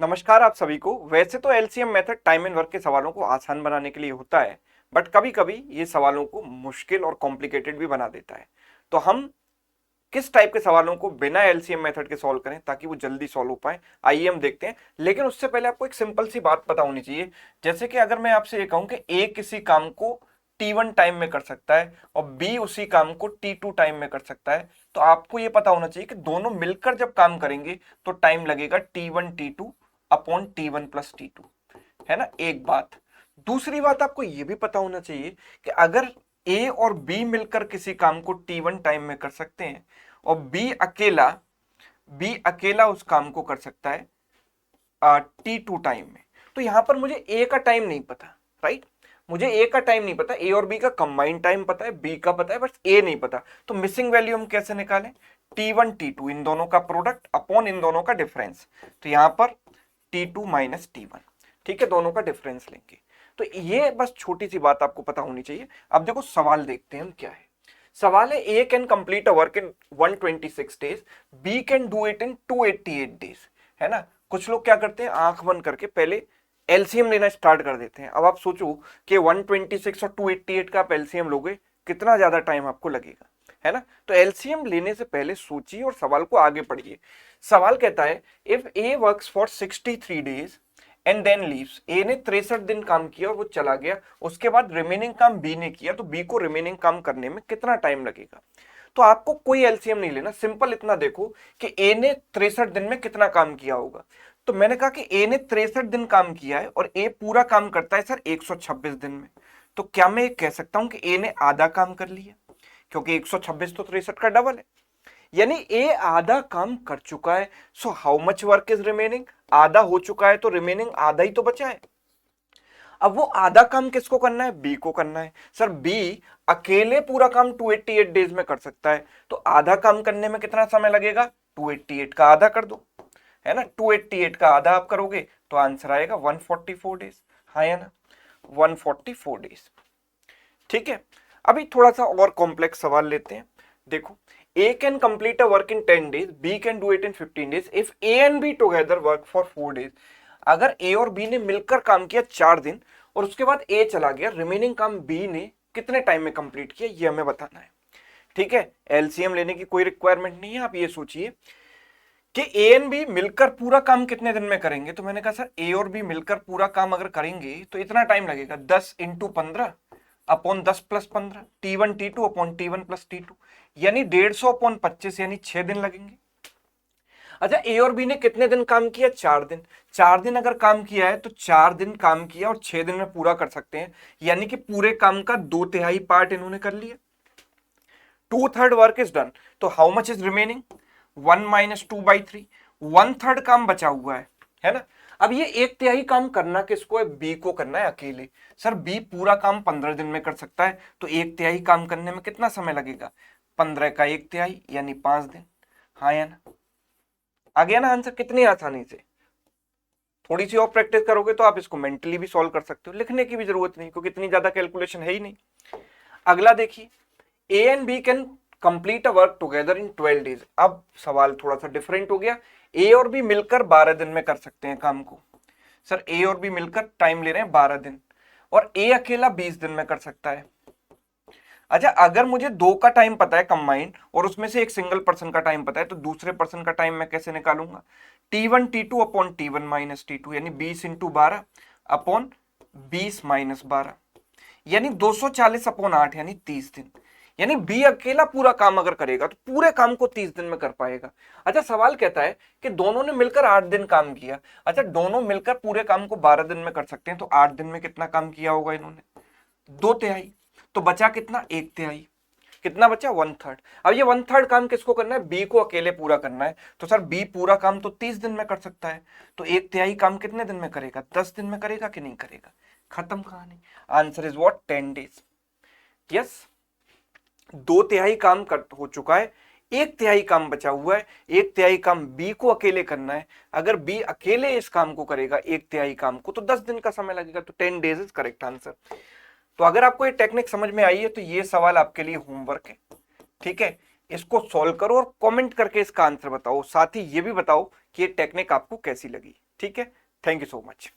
नमस्कार आप सभी को। वैसे तो LCM method time and work के सवालों को आसान बनाने के लिए होता है, बट कभी कभी ये सवालों को मुश्किल और कॉम्प्लिकेटेड भी बना देता है। तो हम किस टाइप के सवालों को बिना एलसीएम मेथड के सॉल्व करें ताकि वो जल्दी सॉल्व हो पाए, आइए हम देखते हैं। लेकिन उससे पहले आपको एक सिंपल सी बात पता होनी चाहिए। जैसे कि अगर मैं आपसे ये कहूं कि ए किसी काम को T1 टाइम में कर सकता है और बी उसी काम को T2 टाइम में कर सकता है, तो आपको ये पता होना चाहिए कि दोनों मिलकर जब काम करेंगे तो टाइम लगेगा T1 T2 upon T1 plus T2, है ना। एक बात। दूसरी बात आपको यह भी पता होना चाहिए कि अगर ए और बी मिलकर किसी काम को T1 टाइम में कर सकते हैं और बी अकेला उस काम को कर सकता है T2 टाइम में, तो यहां पर मुझे ए का टाइम नहीं पता, राइट। मुझे ए का टाइम नहीं पता, ए और बी का कंबाइंड टाइम पता है, बी का पता है, बस ए नहीं पता। तो मिसिंग वैल्यू हम कैसे निकालें? T1 T2 इन दोनों का प्रोडक्ट अपॉन इन दोनों का डिफरेंस। तो यहां पर T2 माइनस T1, ठीक है, दोनों का डिफरेंस लेंगे। तो ये बस छोटी सी बात आपको पता होनी चाहिए। अब देखो सवाल देखते हैं हम क्या है। सवाल है A can complete a work in 126 days, B can do it in 288 days, है ना। कुछ लोग क्या करते हैं, आंख बंद करके पहले एलसीएम लेना स्टार्ट कर देते हैं। अब आप सोचो कि 126 और 288 का आप एलसीएम लोगे, कितना ज्यादा टाइम आपको लगेगा, है ना। तो एलसीएम लेने से पहले सोचिए और सवाल को आगे पढ़िए। सवाल कहता है if A works for 63 days and then leaves, A ने 63 दिन काम किया और वो चला गया, उसके बाद रिमेनिंग काम बी ने किया, तो बी को रिमेनिंग काम करने में कितना टाइम लगेगा। तो आपको कोई एलसीएम नहीं लेना, सिंपल इतना देखो कि ए ने 63 दिन में कितना काम किया होगा। तो मैंने कहा कि ए ने 63 दिन काम किया है और ए पूरा काम करता है सर 126 दिन में। तो क्या मैं कह सकता हूं कि ए ने आधा काम कर लिया, क्योंकि 126 तो 63 का डबल है, यानी ए आधा काम कर चुका है। So how much work is remaining? आधा हो चुका है तो रिमेनिंग आधा ही तो बचा है। अब वो आधा काम किसको करना है? बी को करना है। सर बी अकेले पूरा काम 288 डेज में कर सकता है, तो आधा काम करने में कितना समय लगेगा? 288 का आधा कर दो, है ना। 288 का आधा आप करोगे तो आंसर आएगा 144 डेज, हाँ या ना, 144 डेज। ठीक है, अभी थोड़ा सा और कॉम्प्लेक्स सवाल लेते हैं। देखो, A can complete a work in 10 days, B can do it in 15 days if A and B together work for 4 days. अगर ए और बी ने मिलकर काम किया 4 दिन और उसके बाद ए चला गया, रिमेनिंग काम बी ने कितने टाइम में कंप्लीट किया, ये हमें बताना है। ठीक है, एलसीएम लेने की कोई रिक्वायरमेंट नहीं है। आप ये सोचिए कि ए एंड बी मिलकर पूरा काम कितने दिन में करेंगे। तो मैंने कहा सर ए और बी मिलकर पूरा काम अगर करेंगे तो इतना टाइम लगेगा, 10 into 15 upon 10 plus 15, T1 T2 upon T1 plus T2, यानी 150 अपॉन 25, यानी 6 दिन लगेंगे। अच्छा, ए और बी ने कितने दिन काम किया? 4 दिन। 4 दिन अगर काम किया है तो 4 दिन काम किया और 6 दिन में पूरा कर सकते हैं, यानी कि पूरे काम का 2/3 पार्ट इन्होंने कर लिया। 2/3 वर्क इज डन। तो how much is remaining? 1 minus 2/3, 1/3 काम बचा हुआ है ना। अब ये 1/3 काम करना किसको है? बी को करना है अकेले। सर बी पूरा काम 15 दिन में कर सकता है, तो 1/3 काम करने में कितना समय लगेगा? 15 का 1/3 यानी 5 दिन, हाँ या ना। आ गया ना आंसर कितनी आसानी से। थोड़ी सी और प्रैक्टिस करोगे तो आप इसको मेंटली भी सॉल्व कर सकते हो, लिखने की भी जरूरत नहीं क्योंकि इतनी ज्यादा कैलकुलेशन है ही नहीं। अगला देखिए, A and B can complete a work together in 12 days. अब सवाल थोड़ा सा डिफरेंट हो गया। ए और बी मिलकर 12 दिन में कर सकते हैं काम को। सर ए और बी मिलकर टाइम ले रहे हैं 12 दिन और ए अकेला 20 दिन में कर सकता है। अच्छा, अगर मुझे दो का टाइम पता है कंबाइंड और उसमें से एक सिंगल पर्सन का टाइम पता है, तो दूसरे पर्सन का टाइम मैं कैसे निकालूंगा? T1 T2 upon T1 minus T2, यानी 20 इंटू 12 अपॉन 20 माइनस 12, यानी 240 अपॉन 8, यानी 30 दिन। यानी बी अकेला पूरा काम अगर करेगा तो पूरे काम को 30 दिन में कर पाएगा। अच्छा, सवाल कहता है कि दोनों ने मिलकर 8 दिन काम किया। अच्छा, दोनों मिलकर पूरे काम को 12 दिन में कर सकते हैं, तो 8 दिन में कितना काम किया होगा इन्होंने? 2/3। तो बचा कितना? 1/3। कितना बचा? 1/3। अब ये 1/3 काम किसको करना है? बी को अकेले पूरा करना है। तो सर बी पूरा काम तो 30 दिन में कर सकता है, तो 1/3 काम कितने दिन में करेगा? 10 दिन में करेगा कि नहीं करेगा? खत्म कहानी। Answer is what? 10 days. Yes, 2/3 काम कर हो चुका है, 1/3 काम बचा हुआ है। 1/3 काम बी को अकेले करना है। अगर बी अकेले इस काम को करेगा 1/3 काम को, तो 10 दिन का समय लगेगा। तो 10 डेज इज करेक्ट आंसर। तो अगर आपको ये टेक्निक समझ में आई है तो ये सवाल आपके लिए होमवर्क है। ठीक है, इसको सॉल्व करो और कमेंट करके इसका आंसर बताओ। साथ ही ये भी बताओ कि ये टेक्निक आपको कैसी लगी। ठीक है, थैंक यू सो मच।